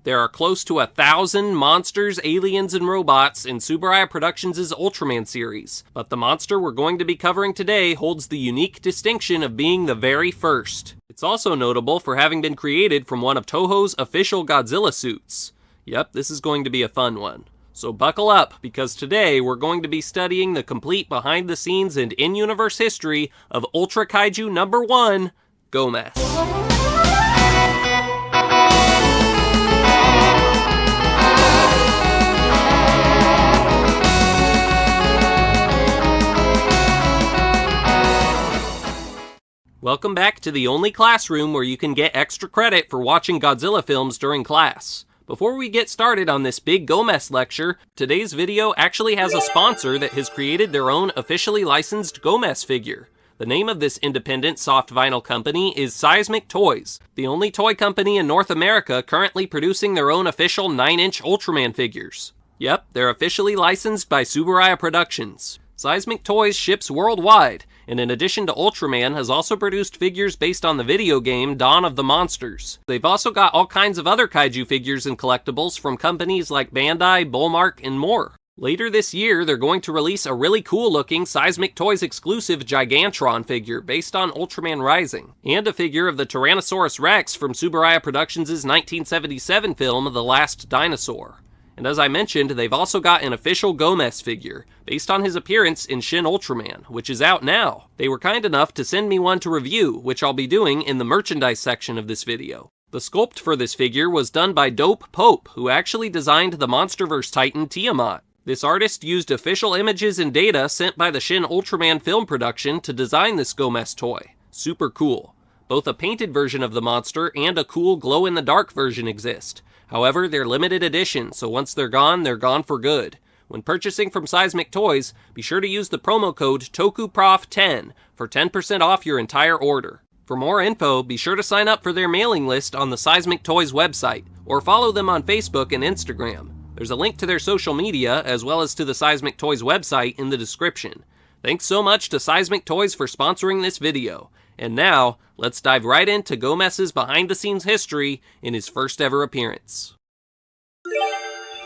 There are close to 1,000 monsters, aliens, and robots in Tsuburaya Productions' Ultraman series, but the monster we're going to be covering today holds the unique distinction of being the very first. It's also notable for having been created from one of Toho's official Godzilla suits. Yep, this is going to be a fun one. So buckle up, because today we're going to be studying the complete behind-the-scenes and in-universe history of Ultra Kaiju number 1, Gomess. Welcome back to the only classroom where you can get extra credit for watching Godzilla films during class. Before we get started on this big Gomess lecture, today's video actually has a sponsor that has created their own officially licensed Gomess figure. The name of this independent soft vinyl company is Seismic Toys, the only toy company in North America currently producing their own official 9-inch Ultraman figures. Yep, they're officially licensed by Tsuburaya Productions. Seismic Toys ships worldwide, and in addition to Ultraman, has also produced figures based on the video game Dawn of the Monsters. They've also got all kinds of other kaiju figures and collectibles from companies like Bandai, Bullmark, and more. Later this year, they're going to release a really cool-looking Seismic Toys exclusive Gigantron figure based on Ultraman Rising, and a figure of the Tyrannosaurus Rex from Tsuburaya Productions' 1977 film The Last Dinosaur. And as I mentioned, they've also got an official Gomess figure, based on his appearance in Shin Ultraman, which is out now. They were kind enough to send me one to review, which I'll be doing in the merchandise section of this video. The sculpt for this figure was done by Dope Pope, who actually designed the Monsterverse Titan Tiamat. This artist used official images and data sent by the Shin Ultraman film production to design this Gomess toy. Super cool. Both a painted version of the monster and a cool glow-in-the-dark version exist. However, they're limited edition, so once they're gone for good. When purchasing from Seismic Toys, be sure to use the promo code TOKUPROF10 for 10% off your entire order. For more info, be sure to sign up for their mailing list on the Seismic Toys website, or follow them on Facebook and Instagram. There's a link to their social media, as well as to the Seismic Toys website in the description. Thanks so much to Seismic Toys for sponsoring this video. And now, let's dive right into Gomess's behind-the-scenes history in his first ever appearance.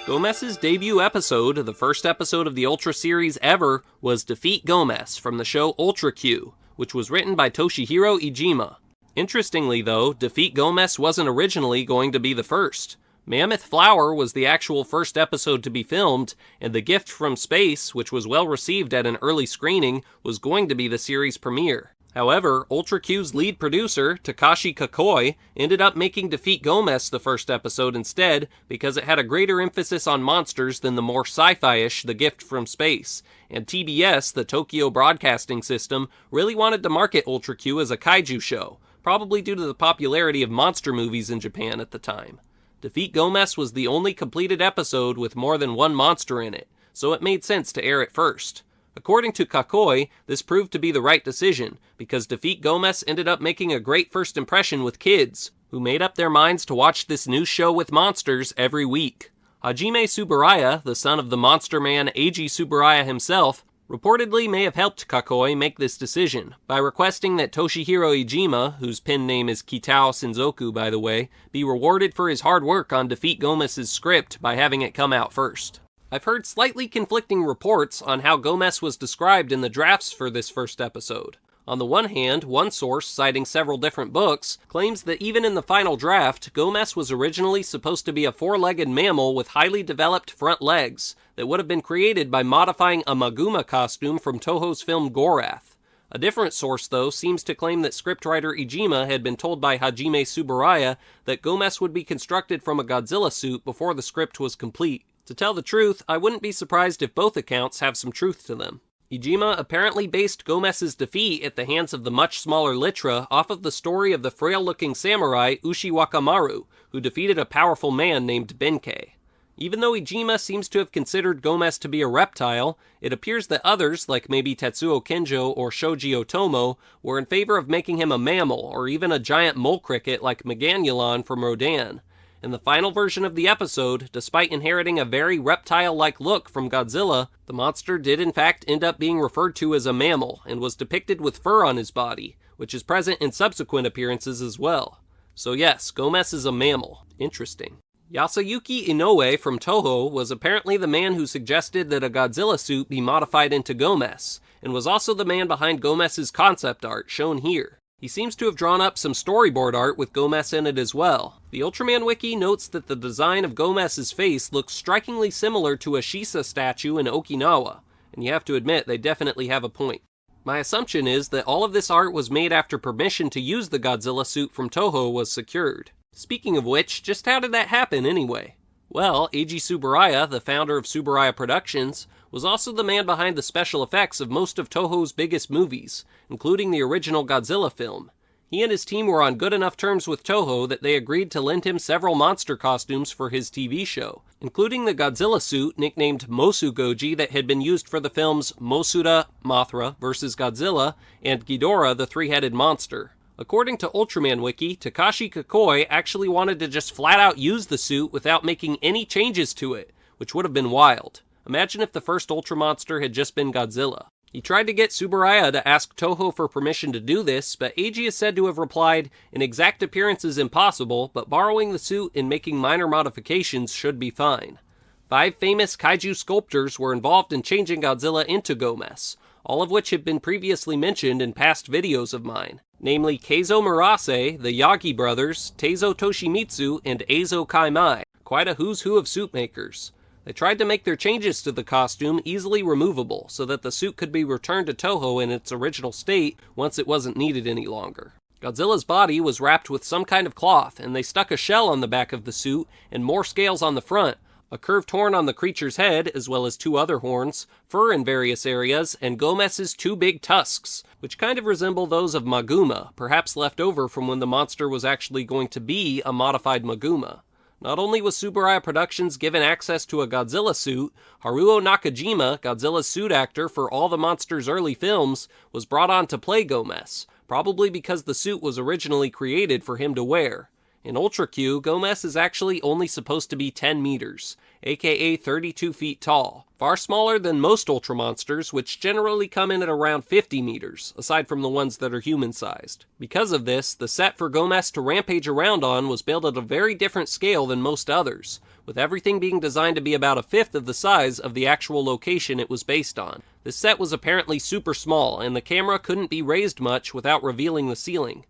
Gomess's debut episode, the first episode of the Ultra series ever, was Defeat Gomess from the show Ultra Q, which was written by Toshihiro Iijima. Interestingly though, Defeat Gomess wasn't originally going to be the first. Mammoth Flower was the actual first episode to be filmed, and The Gift from Space, which was well received at an early screening, was going to be the series premiere. However, Ultra Q's lead producer, Takashi Kakoi, ended up making Defeat Gomess the first episode instead because it had a greater emphasis on monsters than the more sci-fi-ish The Gift from Space, and TBS, the Tokyo Broadcasting System, really wanted to market Ultra Q as a kaiju show, probably due to the popularity of monster movies in Japan at the time. Defeat Gomess was the only completed episode with more than one monster in it, so it made sense to air it first. According to Kakoi, this proved to be the right decision, because Defeat Gomess ended up making a great first impression with kids, who made up their minds to watch this new show with monsters every week. Hajime Tsuburaya, the son of the monster man Eiji Tsuburaya himself, reportedly may have helped Kakoi make this decision, by requesting that Toshihiro Iijima, whose pen name is Kitao Shinzoku by the way, be rewarded for his hard work on Defeat Gomess's script by having it come out first. I've heard slightly conflicting reports on how Gomess was described in the drafts for this first episode. On the one hand, one source, citing several different books, claims that even in the final draft, Gomess was originally supposed to be a four-legged mammal with highly developed front legs that would have been created by modifying a Maguma costume from Toho's film Gorath. A different source, though, seems to claim that scriptwriter Iijima had been told by Hajime Tsuburaya that Gomess would be constructed from a Godzilla suit before the script was complete. To tell the truth, I wouldn't be surprised if both accounts have some truth to them. Iijima apparently based Gomess's defeat at the hands of the much smaller Litra off of the story of the frail-looking samurai Ushiwakamaru, who defeated a powerful man named Benkei. Even though Iijima seems to have considered Gomess to be a reptile, it appears that others, like maybe Tetsuo Kenjo or Shoji Otomo, were in favor of making him a mammal or even a giant mole cricket like Meganulon from Rodan. In the final version of the episode, despite inheriting a very reptile-like look from Godzilla, the monster did in fact end up being referred to as a mammal, and was depicted with fur on his body, which is present in subsequent appearances as well. So yes, Gomess is a mammal. Interesting. Yasuyuki Inoue from Toho was apparently the man who suggested that a Godzilla suit be modified into Gomess, and was also the man behind Gomess's concept art, shown here. He seems to have drawn up some storyboard art with Gomess in it as well. The Ultraman Wiki notes that the design of Gomess's face looks strikingly similar to a Shisa statue in Okinawa, and you have to admit they definitely have a point. My assumption is that all of this art was made after permission to use the Godzilla suit from Toho was secured. Speaking of which, just how did that happen anyway? Well, Eiji Tsuburaya, the founder of Tsuburaya Productions, was also the man behind the special effects of most of Toho's biggest movies, including the original Godzilla film. He and his team were on good enough terms with Toho that they agreed to lend him several monster costumes for his TV show, including the Godzilla suit nicknamed Mosugoji that had been used for the films Mosuda, Mothra vs. Godzilla, and Ghidorah, the three-headed monster. According to Ultraman Wiki, Takashi Kakoi actually wanted to just flat out use the suit without making any changes to it, which would have been wild. Imagine if the first Ultramonster had just been Godzilla. He tried to get Tsuburaya to ask Toho for permission to do this, but Eiji is said to have replied, "An exact appearance is impossible, but borrowing the suit and making minor modifications should be fine." 5 famous kaiju sculptors were involved in changing Godzilla into Gomess, all of which have been previously mentioned in past videos of mine, namely Keizo Murase, the Yagi brothers, Teizo Toshimitsu, and Eizo Kaimai, quite a who's who of suit makers. They tried to make their changes to the costume easily removable so that the suit could be returned to Toho in its original state once it wasn't needed any longer. Godzilla's body was wrapped with some kind of cloth, and they stuck a shell on the back of the suit and more scales on the front, a curved horn on the creature's head, as well as 2 other horns, fur in various areas, and Gomess's 2 big tusks, which kind of resemble those of Maguma, perhaps left over from when the monster was actually going to be a modified Maguma. Not only was Tsuburaya Productions given access to a Godzilla suit, Haruo Nakajima, Godzilla's suit actor for all the monster's early films, was brought on to play Gomess, probably because the suit was originally created for him to wear. In Ultra Q, Gomess is actually only supposed to be 10 meters, aka 32 feet tall, far smaller than most Ultra monsters, which generally come in at around 50 meters, aside from the ones that are human-sized. Because of this, the set for Gomess to rampage around on was built at a very different scale than most others, with everything being designed to be about a fifth of the size of the actual location it was based on. This set was apparently super small, and the camera couldn't be raised much without revealing the ceiling.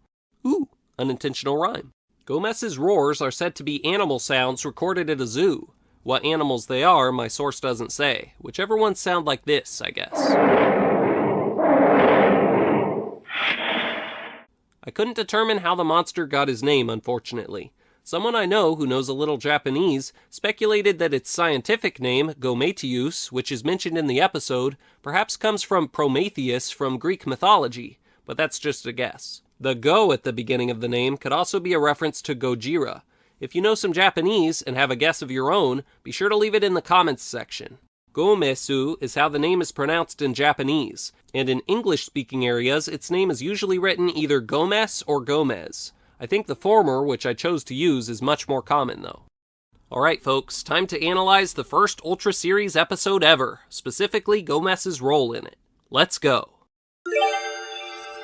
Ooh, unintentional rhyme. Gomess's roars are said to be animal sounds recorded at a zoo. What animals they are, my source doesn't say. Whichever ones sound like this, I guess. I couldn't determine how the monster got his name, unfortunately. Someone I know who knows a little Japanese speculated that its scientific name, Gometius, which is mentioned in the episode, perhaps comes from Prometheus from Greek mythology, but that's just a guess. The go at the beginning of the name could also be a reference to Gojira. If you know some Japanese and have a guess of your own, be sure to leave it in the comments section. Gomesu is how the name is pronounced in Japanese, and in English-speaking areas, its name is usually written either Gomess or Gomez. I think the former, which I chose to use, is much more common though. Alright folks, time to analyze the first Ultra Series episode ever, specifically Gomess's role in it. Let's go!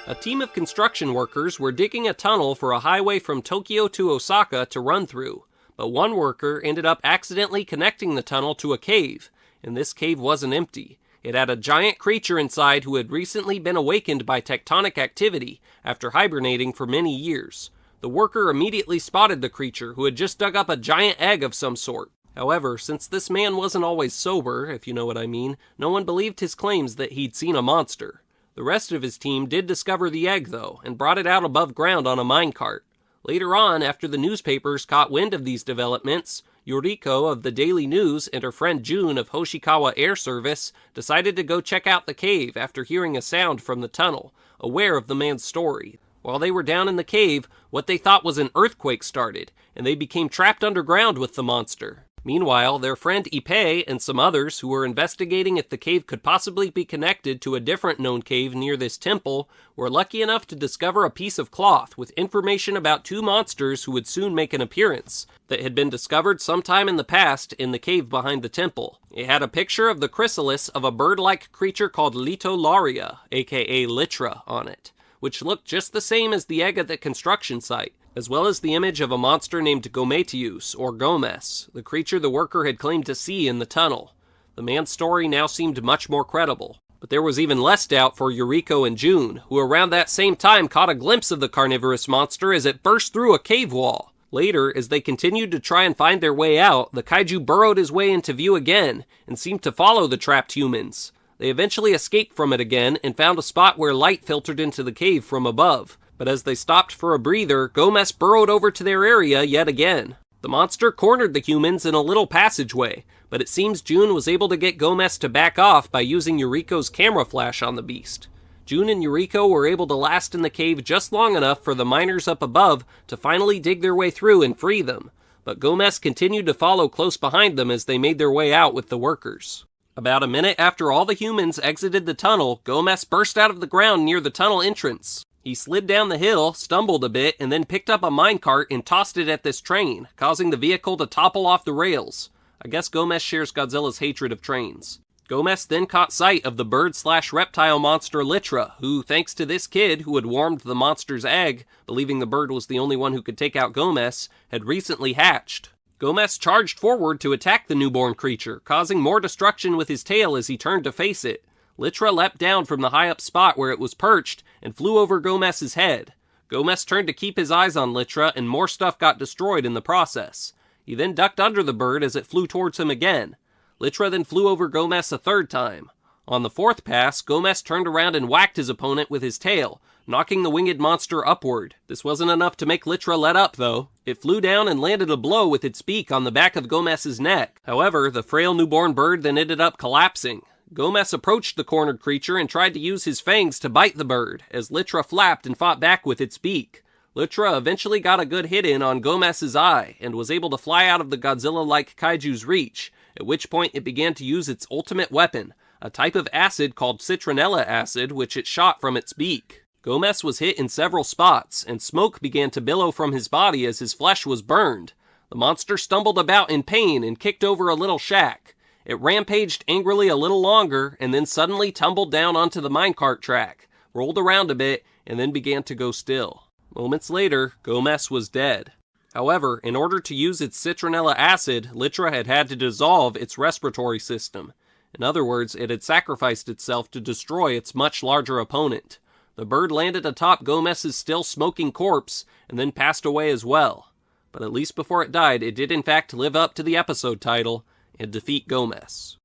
A team of construction workers were digging a tunnel for a highway from Tokyo to Osaka to run through, but one worker ended up accidentally connecting the tunnel to a cave, and this cave wasn't empty. It had a giant creature inside who had recently been awakened by tectonic activity after hibernating for many years. The worker immediately spotted the creature, who had just dug up a giant egg of some sort. However, since this man wasn't always sober, if you know what I mean, no one believed his claims that he'd seen a monster. The rest of his team did discover the egg, though, and brought it out above ground on a minecart. Later on, after the newspapers caught wind of these developments, Yoriko of the Daily News and her friend June of Hoshikawa Air Service decided to go check out the cave after hearing a sound from the tunnel, aware of the man's story. While they were down in the cave, what they thought was an earthquake started, and they became trapped underground with the monster. Meanwhile, their friend Ippei and some others who were investigating if the cave could possibly be connected to a different known cave near this temple were lucky enough to discover a piece of cloth with information about 2 monsters who would soon make an appearance that had been discovered sometime in the past in the cave behind the temple. It had a picture of the chrysalis of a bird-like creature called Litolaria, aka Litra, on it, which looked just the same as the egg at the construction site. as well as the image of a monster named Gometius, or Gomess, the creature the worker had claimed to see in the tunnel. The man's story now seemed much more credible. But there was even less doubt for Yuriko and June, who around that same time caught a glimpse of the carnivorous monster as it burst through a cave wall. Later, as they continued to try and find their way out, the kaiju burrowed his way into view again, and seemed to follow the trapped humans. They eventually escaped from it again, and found a spot where light filtered into the cave from above. But as they stopped for a breather, Gomess burrowed over to their area yet again. The monster cornered the humans in a little passageway, but it seems June was able to get Gomess to back off by using Yuriko's camera flash on the beast. June and Yuriko were able to last in the cave just long enough for the miners up above to finally dig their way through and free them, but Gomess continued to follow close behind them as they made their way out with the workers. About a minute after all the humans exited the tunnel, Gomess burst out of the ground near the tunnel entrance. He slid down the hill, stumbled a bit, and then picked up a minecart and tossed it at this train, causing the vehicle to topple off the rails. I guess Gomess shares Godzilla's hatred of trains. Gomess then caught sight of the bird-slash-reptile monster Litra, who, thanks to this kid who had warmed the monster's egg, believing the bird was the only one who could take out Gomess, had recently hatched. Gomess charged forward to attack the newborn creature, causing more destruction with his tail as he turned to face it. Litra leapt down from the high-up spot where it was perched and flew over Gomess's head. Gomess turned to keep his eyes on Litra, and more stuff got destroyed in the process. He then ducked under the bird as it flew towards him again. Litra then flew over Gomess a third time. On the fourth pass, Gomess turned around and whacked his opponent with his tail, knocking the winged monster upward. This wasn't enough to make Litra let up, though. It flew down and landed a blow with its beak on the back of Gomess's neck. However, the frail newborn bird then ended up collapsing. Gomess approached the cornered creature and tried to use his fangs to bite the bird, as Litra flapped and fought back with its beak. Litra eventually got a good hit in on Gomess's eye, and was able to fly out of the Godzilla-like kaiju's reach, at which point it began to use its ultimate weapon, a type of acid called citronella acid, which it shot from its beak. Gomess was hit in several spots, and smoke began to billow from his body as his flesh was burned. The monster stumbled about in pain and kicked over a little shack. It rampaged angrily a little longer, and then suddenly tumbled down onto the minecart track, rolled around a bit, and then began to go still. Moments later, Gomess was dead. However, in order to use its citronella acid, Litra had to dissolve its respiratory system. In other words, it had sacrificed itself to destroy its much larger opponent. The bird landed atop Gomess's still smoking corpse, and then passed away as well. But at least before it died, it did in fact live up to the episode title, and defeat Gomess.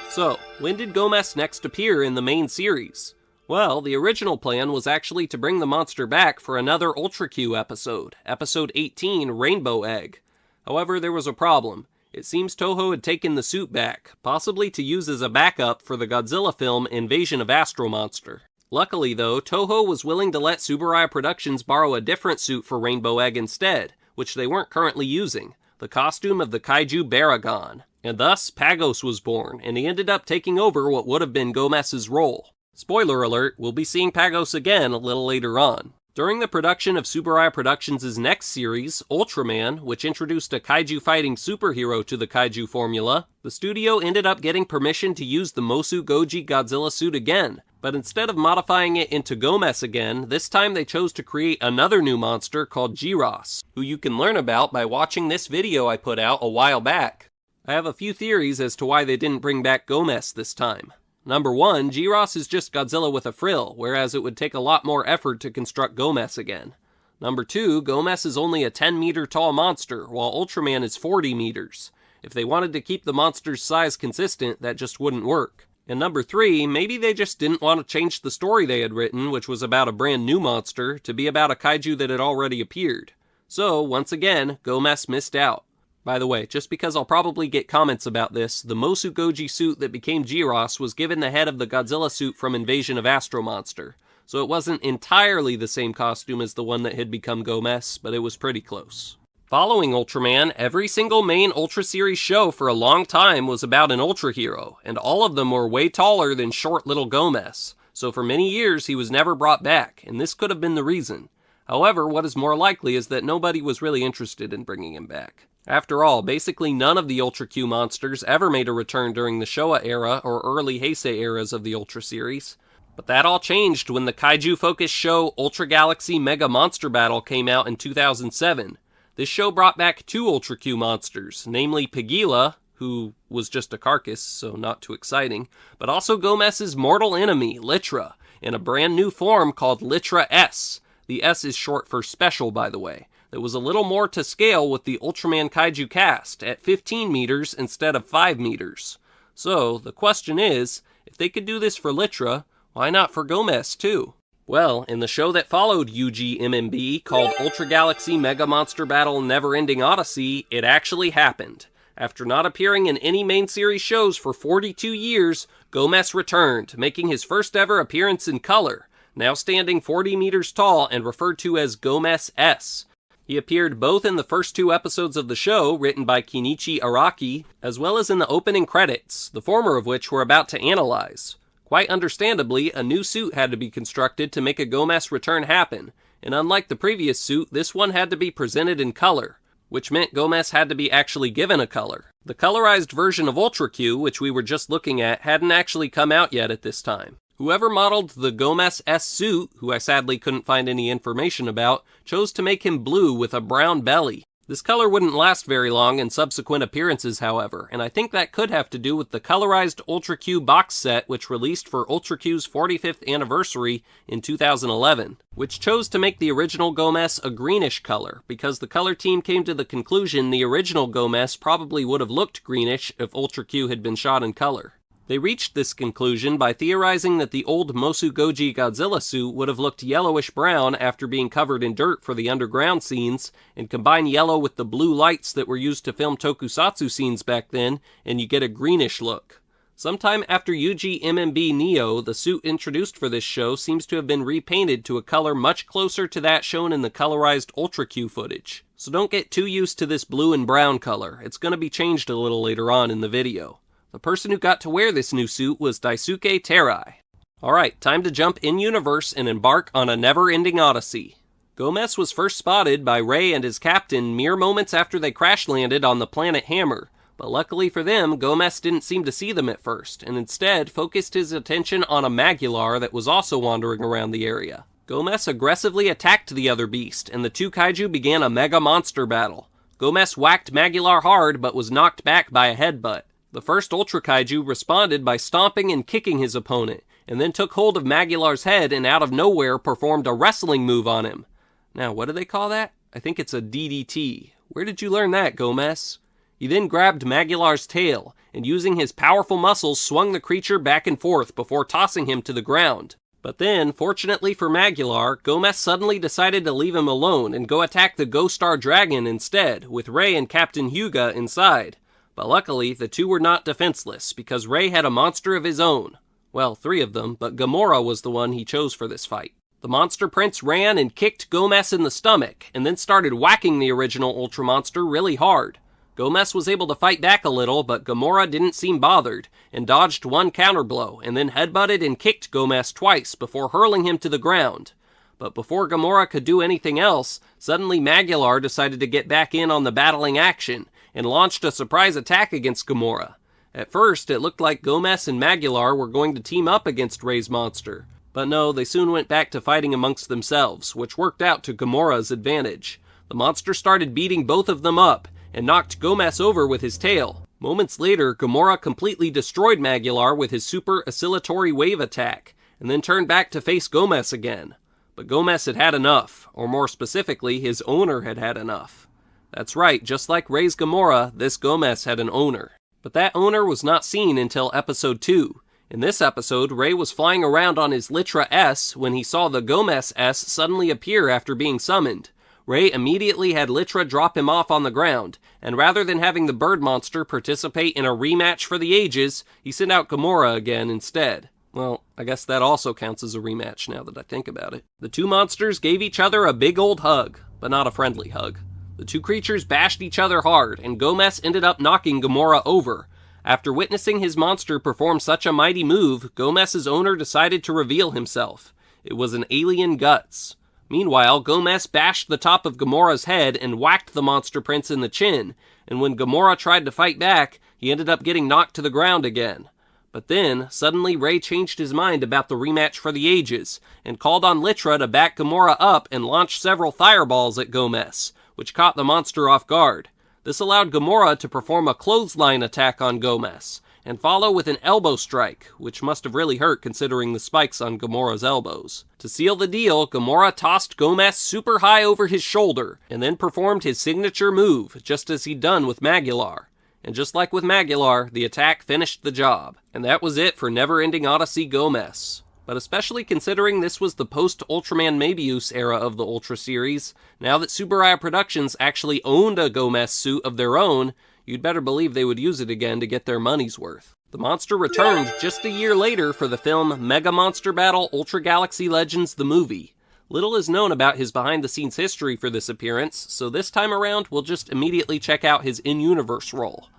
So, when did Gomess next appear in the main series? Well, the original plan was actually to bring the monster back for another Ultra Q episode, episode 18, Rainbow Egg. However, there was a problem. It seems Toho had taken the suit back, possibly to use as a backup for the Godzilla film Invasion of Astro Monster. Luckily though, Toho was willing to let Tsuburaya Productions borrow a different suit for Rainbow Egg instead, which they weren't currently using, the costume of the kaiju Baragon. And thus, Pagos was born, and he ended up taking over what would have been Gomess's role. Spoiler alert, we'll be seeing Pagos again a little later on. During the production of Tsuburaya Productions' next series, Ultraman, which introduced a kaiju-fighting superhero to the kaiju formula, the studio ended up getting permission to use the Mosu Goji Godzilla suit again, but instead of modifying it into Gomess again, this time they chose to create another new monster called Giros, who you can learn about by watching this video I put out a while back. I have a few theories as to why they didn't bring back Gomess this time. Number 1, Giros is just Godzilla with a frill, whereas it would take a lot more effort to construct Gomess again. Number 2, Gomess is only a 10-meter tall monster, while Ultraman is 40 meters. If they wanted to keep the monster's size consistent, that just wouldn't work. And number 3, maybe they just didn't want to change the story they had written, which was about a brand new monster, to be about a kaiju that had already appeared. So, once again, Gomess missed out. By the way, just because I'll probably get comments about this, the Mosu Goji suit that became Giros was given the head of the Godzilla suit from Invasion of Astro Monster, so it wasn't entirely the same costume as the one that had become Gomess, but it was pretty close. Following Ultraman, every single main Ultra Series show for a long time was about an Ultra hero, and all of them were way taller than short little Gomess, so for many years he was never brought back, and this could have been the reason. However, what is more likely is that nobody was really interested in bringing him back. After all, basically none of the Ultra Q monsters ever made a return during the Showa era or early Heisei eras of the Ultra series. But that all changed when the kaiju-focused show Ultra Galaxy Mega Monster Battle came out in 2007. This show brought back two Ultra Q monsters, namely Agilla, who was just a carcass, so not too exciting, but also Gomess's mortal enemy, Litra, in a brand new form called Litra S. The S is short for special, by the way. That was a little more to scale with the Ultraman Kaiju cast, at 15 meters instead of 5 meters. So, the question is, if they could do this for Litra, why not for Gomess too? Well, in the show that followed UGMMB, called Ultra Galaxy Mega Monster Battle Never-Ending Odyssey, it actually happened. After not appearing in any main series shows for 42 years, Gomess returned, making his first ever appearance in color, now standing 40 meters tall and referred to as Gomess S. He appeared both in the first two episodes of the show, written by Kenichi Araki, as well as in the opening credits, the former of which we're about to analyze. Quite understandably, a new suit had to be constructed to make a Gomess return happen, and unlike the previous suit, this one had to be presented in color, which meant Gomess had to be actually given a color. The colorized version of Ultra Q, which we were just looking at, hadn't actually come out yet at this time. Whoever modeled the Gomess S suit, who I sadly couldn't find any information about, chose to make him blue with a brown belly. This color wouldn't last very long in subsequent appearances, however, and I think that could have to do with the colorized Ultra Q box set which released for Ultra Q's 45th anniversary in 2011, which chose to make the original Gomess a greenish color, because the color team came to the conclusion the original Gomess probably would have looked greenish if Ultra Q had been shot in color. They reached this conclusion by theorizing that the old Mosu Goji Godzilla suit would have looked yellowish-brown after being covered in dirt for the underground scenes, and combine yellow with the blue lights that were used to film Tokusatsu scenes back then, and you get a greenish look. Sometime after UGMMB Neo, the suit introduced for this show seems to have been repainted to a color much closer to that shown in the colorized Ultra Q footage. So don't get too used to this blue and brown color, it's going to be changed a little later on in the video. The person who got to wear this new suit was Daisuke Terai. Alright, time to jump in-universe and embark on a never-ending odyssey. Gomess was first spotted by Ray and his captain mere moments after they crash-landed on the planet Hammer, but luckily for them, Gomess didn't seem to see them at first, and instead focused his attention on a Magillar that was also wandering around the area. Gomess aggressively attacked the other beast, and the two kaiju began a mega monster battle. Gomess whacked Magillar hard, but was knocked back by a headbutt. The first Ultra Kaiju responded by stomping and kicking his opponent, and then took hold of Magillar's head and out of nowhere performed a wrestling move on him. Now, what do they call that? I think it's a DDT. Where did you learn that, Gomess? He then grabbed Magillar's tail, and using his powerful muscles swung the creature back and forth before tossing him to the ground. But then, fortunately for Magillar, Gomess suddenly decided to leave him alone and go attack the Ghost Star Dragon instead, with Ray and Captain Hyuga inside. But luckily, the two were not defenseless, because Ray had a monster of his own. Well, 3 of them, but Gamora was the one he chose for this fight. The Monster Prince ran and kicked Gomess in the stomach, and then started whacking the original Ultra Monster really hard. Gomess was able to fight back a little, but Gamora didn't seem bothered, and dodged one counterblow, and then headbutted and kicked Gomess twice before hurling him to the ground. But before Gamora could do anything else, suddenly Magillar decided to get back in on the battling action, and launched a surprise attack against Gamora. At first, it looked like Gomess and Magillar were going to team up against Ray's monster, but no, they soon went back to fighting amongst themselves, which worked out to Gamora's advantage. The monster started beating both of them up, and knocked Gomess over with his tail. Moments later, Gamora completely destroyed Magillar with his super oscillatory wave attack, and then turned back to face Gomess again. But Gomess had had enough, or more specifically, his owner had had enough. That's right, just like Ray's Gamora, this Gomess had an owner. But that owner was not seen until episode 2. In this episode, Ray was flying around on his Litra S when he saw the Gomess S suddenly appear after being summoned. Ray immediately had Litra drop him off on the ground, and rather than having the bird monster participate in a rematch for the ages, he sent out Gamora again instead. Well, I guess that also counts as a rematch now that I think about it. The two monsters gave each other a big old hug, but not a friendly hug. The two creatures bashed each other hard, and Gomess ended up knocking Gamora over. After witnessing his monster perform such a mighty move, Gomess's owner decided to reveal himself. It was an alien Guts. Meanwhile, Gomess bashed the top of Gamora's head and whacked the Monster Prince in the chin, and when Gamora tried to fight back, he ended up getting knocked to the ground again. But then, suddenly Ray changed his mind about the rematch for the ages, and called on Litra to back Gamora up and launch several fireballs at Gomess, which caught the monster off guard. This allowed Gamora to perform a clothesline attack on Gomess, and follow with an elbow strike, which must have really hurt considering the spikes on Gamora's elbows. To seal the deal, Gamora tossed Gomess super high over his shoulder, and then performed his signature move, just as he'd done with Magular. And just like with Magular, the attack finished the job. And that was it for Never-Ending Odyssey Gomess. But especially considering this was the post-Ultraman Mebius era of the Ultra series, now that Tsuburaya Productions actually owned a Gomess suit of their own, you'd better believe they would use it again to get their money's worth. The monster returned just a year later for the film Mega Monster Battle Ultra Galaxy Legends the movie. Little is known about his behind-the-scenes history for this appearance, so this time around we'll just immediately check out his in-universe role.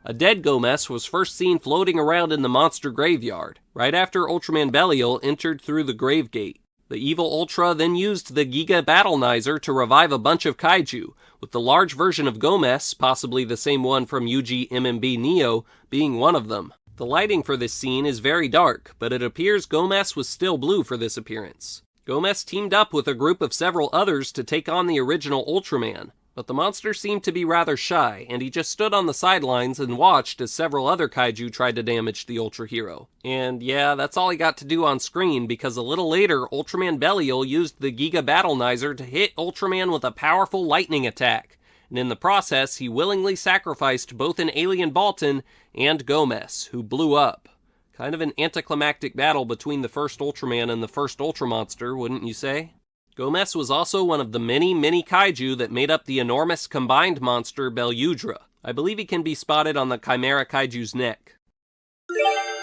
A dead Gomess was first seen floating around in the monster graveyard, right after Ultraman Belial entered through the Grave Gate. The evil Ultra then used the Giga Battlenizer to revive a bunch of kaiju, with the large version of Gomess, possibly the same one from Yuji MMB Neo, being one of them. The lighting for this scene is very dark, but it appears Gomess was still blue for this appearance. Gomess teamed up with a group of several others to take on the original Ultraman, but the monster seemed to be rather shy, and he just stood on the sidelines and watched as several other kaiju tried to damage the Ultra Hero. And yeah, that's all he got to do on screen, because a little later, Ultraman Belial used the Giga Battlenizer to hit Ultraman with a powerful lightning attack, and in the process, he willingly sacrificed both an alien Baltan and Gomess, who blew up. Kind of an anticlimactic battle between the first Ultraman and the first Ultramonster, wouldn't you say? Gomess was also one of the many kaiju that made up the enormous combined monster Belyudra. I believe he can be spotted on the Chimera Kaiju's neck.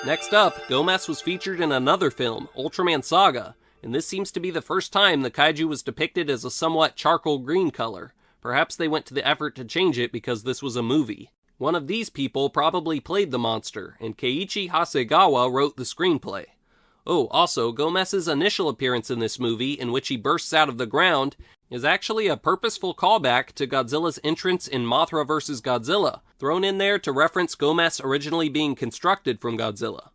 Next up, Gomess was featured in another film, Ultraman Saga, and this seems to be the first time the kaiju was depicted as a somewhat charcoal green color. Perhaps they went to the effort to change it because this was a movie. One of these people probably played the monster, and Keiichi Hasegawa wrote the screenplay. Oh, also, Gomess's initial appearance in this movie, in which he bursts out of the ground, is actually a purposeful callback to Godzilla's entrance in Mothra vs. Godzilla, thrown in there to reference Gomess originally being constructed from Godzilla.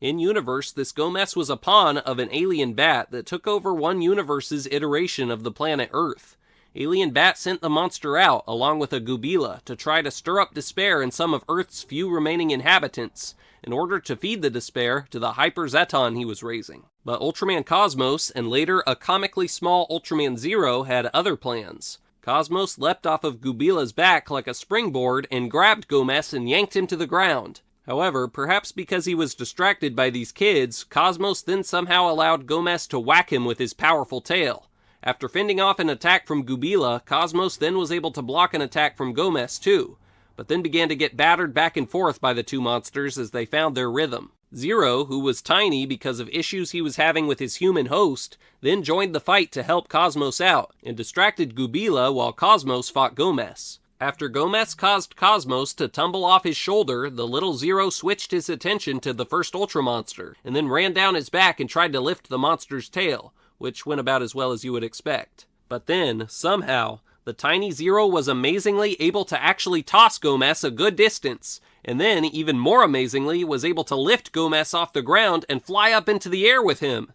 In universe, this Gomess was a pawn of an alien bat that took over one universe's iteration of the planet Earth. Alien Bat sent the monster out, along with Agilla, to try to stir up despair in some of Earth's few remaining inhabitants, in order to feed the despair to the Hyper Zeton he was raising. But Ultraman Cosmos, and later a comically small Ultraman Zero, had other plans. Cosmos leapt off of Gubila's back like a springboard and grabbed Gomess and yanked him to the ground. However, perhaps because he was distracted by these kids, Cosmos then somehow allowed Gomess to whack him with his powerful tail. After fending off an attack from Gubila, Cosmos then was able to block an attack from Gomess too, but then began to get battered back and forth by the two monsters as they found their rhythm. Zero, who was tiny because of issues he was having with his human host, then joined the fight to help Cosmos out, and distracted Gubila while Cosmos fought Gomess. After Gomess caused Cosmos to tumble off his shoulder, the little Zero switched his attention to the first Ultra Monster, and then ran down his back and tried to lift the monster's tail, which went about as well as you would expect. But then, somehow, the tiny Zero was amazingly able to actually toss Gomess a good distance, and then, even more amazingly, was able to lift Gomess off the ground and fly up into the air with him.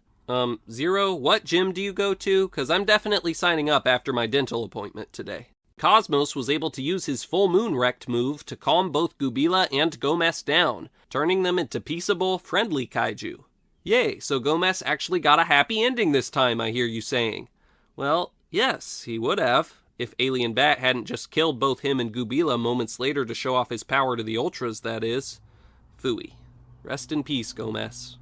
Zero, what gym do you go to? 'Cause I'm definitely signing up after my dental appointment today. Cosmos was able to use his Full Moon Rect move to calm both Gubila and Gomess down, turning them into peaceable, friendly kaiju. Yay, so Gomess actually got a happy ending this time, I hear you saying. Well, yes, he would have, if Alien Bat hadn't just killed both him and Gubila moments later to show off his power to the Ultras, that is. Phooey. Rest in peace, Gomess.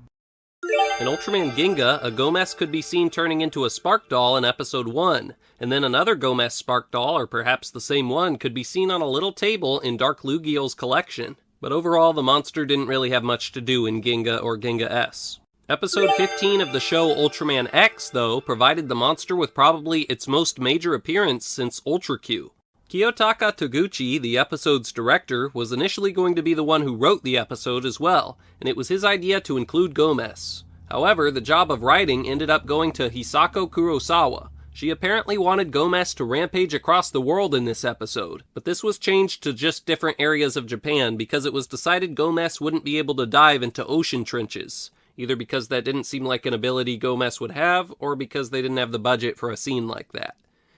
In Ultraman Ginga, a Gomess could be seen turning into a Spark Doll in Episode 1, and then another Gomess Spark Doll, or perhaps the same one, could be seen on a little table in Dark Lugiel's collection. But overall, the monster didn't really have much to do in Ginga or Ginga S. Episode 15 of the show Ultraman X, though, provided the monster with probably its most major appearance since Ultra Q. Kiyotaka Toguchi, the episode's director, was initially going to be the one who wrote the episode as well, and it was his idea to include Gomess. However, the job of writing ended up going to Hisako Kurosawa, She apparently wanted Gomess to rampage across the world in this episode, but this was changed to just different areas of Japan because it was decided Gomess wouldn't be able to dive into ocean trenches, either because that didn't seem like an ability Gomess would have, or because they didn't have the budget for a scene like that.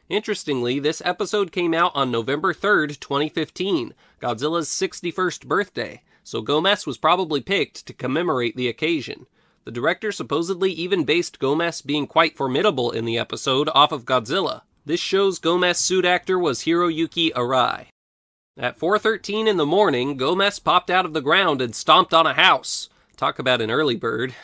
Interestingly, this episode came out on November 3rd, 2015, Godzilla's 61st birthday, so Gomess was probably picked to commemorate the occasion. The director supposedly even based Gomess being quite formidable in the episode off of Godzilla. This show's Gomess suit actor was Hiroyuki Arai. At 4:13 in the morning, Gomess popped out of the ground and stomped on a house. Talk about an early bird.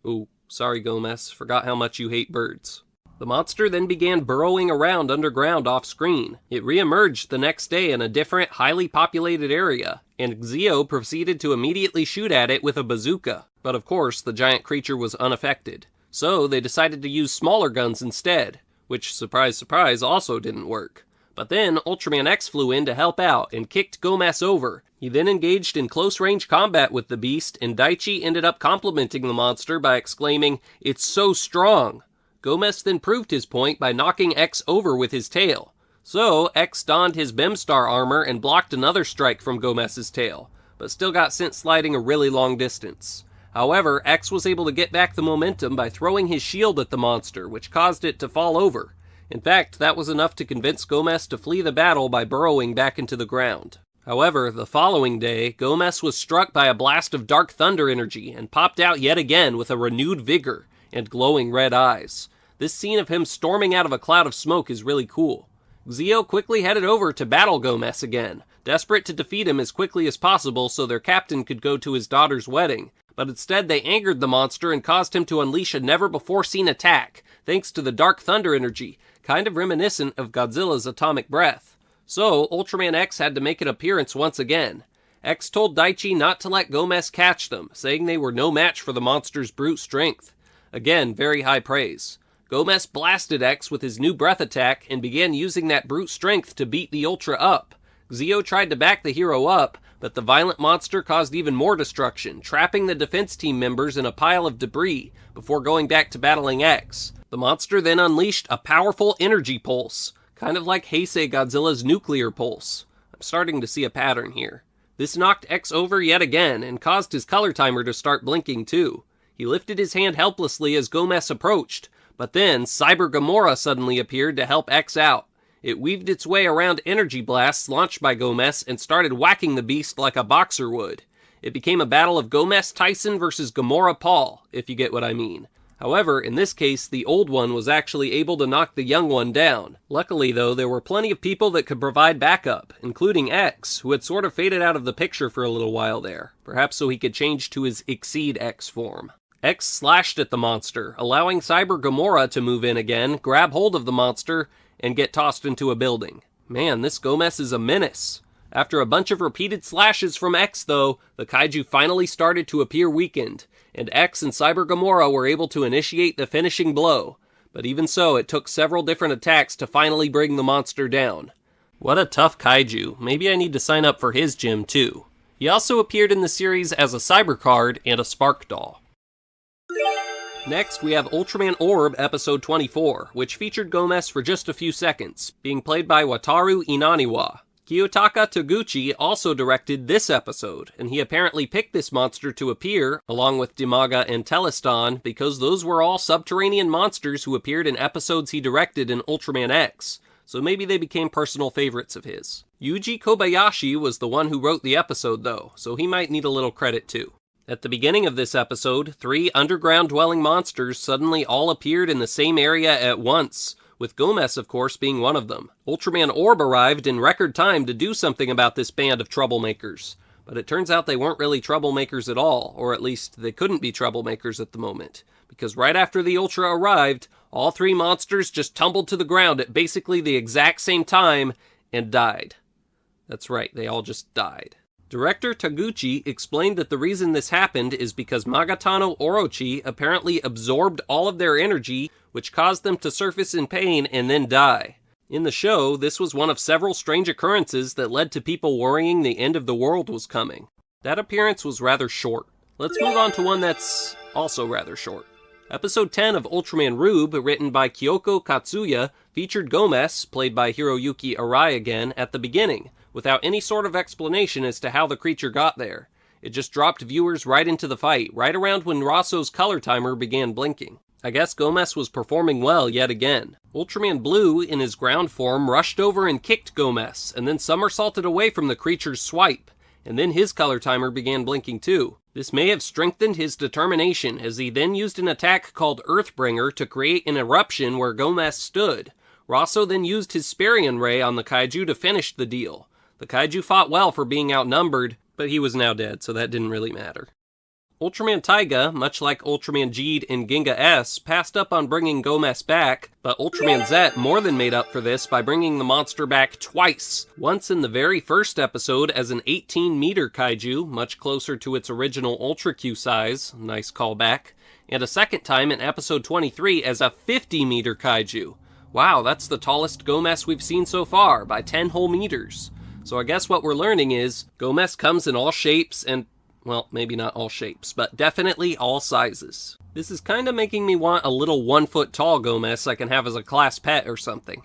Ooh, sorry Gomess, forgot how much you hate birds. The monster then began burrowing around underground off-screen. It re-emerged the next day in a different, highly populated area, and Xio proceeded to immediately shoot at it with a bazooka. But of course, the giant creature was unaffected. So they decided to use smaller guns instead, which, surprise surprise, also didn't work. But then Ultraman X flew in to help out and kicked Gomess over. He then engaged in close-range combat with the beast, and Daichi ended up complimenting the monster by exclaiming, "It's so strong!" Gomess then proved his point by knocking X over with his tail. So, X donned his Bemstar armor and blocked another strike from Gomess's tail, but still got sent sliding a really long distance. However, X was able to get back the momentum by throwing his shield at the monster, which caused it to fall over. In fact, that was enough to convince Gomess to flee the battle by burrowing back into the ground. However, the following day, Gomess was struck by a blast of dark thunder energy and popped out yet again with a renewed vigor and glowing red eyes. This scene of him storming out of a cloud of smoke is really cool. Xio quickly headed over to battle Gomess again, desperate to defeat him as quickly as possible so their captain could go to his daughter's wedding. But instead they angered the monster and caused him to unleash a never-before-seen attack, thanks to the dark thunder energy, kind of reminiscent of Godzilla's atomic breath. So, Ultraman X had to make an appearance once again. X told Daichi not to let Gomess catch them, saying they were no match for the monster's brute strength. Again, very high praise. Gomess blasted X with his new breath attack and began using that brute strength to beat the Ultra up. Xio tried to back the hero up, but the violent monster caused even more destruction, trapping the defense team members in a pile of debris before going back to battling X. The monster then unleashed a powerful energy pulse, kind of like Heisei Godzilla's nuclear pulse. I'm starting to see a pattern here. This knocked X over yet again and caused his color timer to start blinking too. He lifted his hand helplessly as Gomess approached, but then Cyber Gamora suddenly appeared to help X out. It weaved its way around energy blasts launched by Gomess and started whacking the beast like a boxer would. It became a battle of Gomess Tyson versus Gamora Paul, if you get what I mean. However, in this case, the old one was actually able to knock the young one down. Luckily, though, there were plenty of people that could provide backup, including X, who had sort of faded out of the picture for a little while there, perhaps so he could change to his Exceed X form. X slashed at the monster, allowing Cyber Gamora to move in again, grab hold of the monster, and get tossed into a building. Man, this Gomess is a menace. After a bunch of repeated slashes from X, though, the kaiju finally started to appear weakened, and X and Cyber Gamora were able to initiate the finishing blow. But even so, it took several different attacks to finally bring the monster down. What a tough kaiju. Maybe I need to sign up for his gym, too. He also appeared in the series as a cyber card and a spark doll. Next, we have Ultraman Orb episode 24, which featured Gomess for just a few seconds, being played by Wataru Inaniwa. Kiyotaka Toguchi also directed this episode, and he apparently picked this monster to appear, along with Dimaga and Telestan, because those were all subterranean monsters who appeared in episodes he directed in Ultraman X, so maybe they became personal favorites of his. Yuji Kobayashi was the one who wrote the episode though, so he might need a little credit too. At the beginning of this episode, 3 underground-dwelling monsters suddenly all appeared in the same area at once, with Gomess, of course, being one of them. Ultraman Orb arrived in record time to do something about this band of troublemakers, but it turns out they weren't really troublemakers at all, or at least they couldn't be troublemakers at the moment, because right after the Ultra arrived, all 3 monsters just tumbled to the ground at basically the exact same time and died. That's right, they all just died. Director Taguchi explained that the reason this happened is because Magatano Orochi apparently absorbed all of their energy, which caused them to surface in pain and then die. In the show, this was one of several strange occurrences that led to people worrying the end of the world was coming. That appearance was rather short. Let's move on to one that's also rather short. Episode 10 of Ultraman Rube, written by Kyoko Katsuya, featured Gomess, played by Hiroyuki Arai again, at the beginning, without any sort of explanation as to how the creature got there. It just dropped viewers right into the fight, right around when Rosso's color timer began blinking. I guess Gomess was performing well yet again. Ultraman Blue, in his ground form, rushed over and kicked Gomess, and then somersaulted away from the creature's swipe, and then his color timer began blinking too. This may have strengthened his determination, as he then used an attack called Earthbringer to create an eruption where Gomess stood. Rosso then used his Sparian Ray on the Kaiju to finish the deal. The Kaiju fought well for being outnumbered, but he was now dead, so that didn't really matter. Ultraman Tiga, much like Ultraman G and Ginga S, passed up on bringing Gomess back, but Ultraman Z more than made up for this by bringing the monster back twice. Once in the very first episode as an 18-meter kaiju, much closer to its original Ultra Q size, nice callback, and a second time in episode 23 as a 50-meter kaiju. Wow, that's the tallest Gomess we've seen so far, by 10 whole meters. So I guess what we're learning is, Gomess comes in all shapes and, well, maybe not all shapes, but definitely all sizes. This is kinda making me want a little 1-foot-tall Gomess I can have as a class pet or something.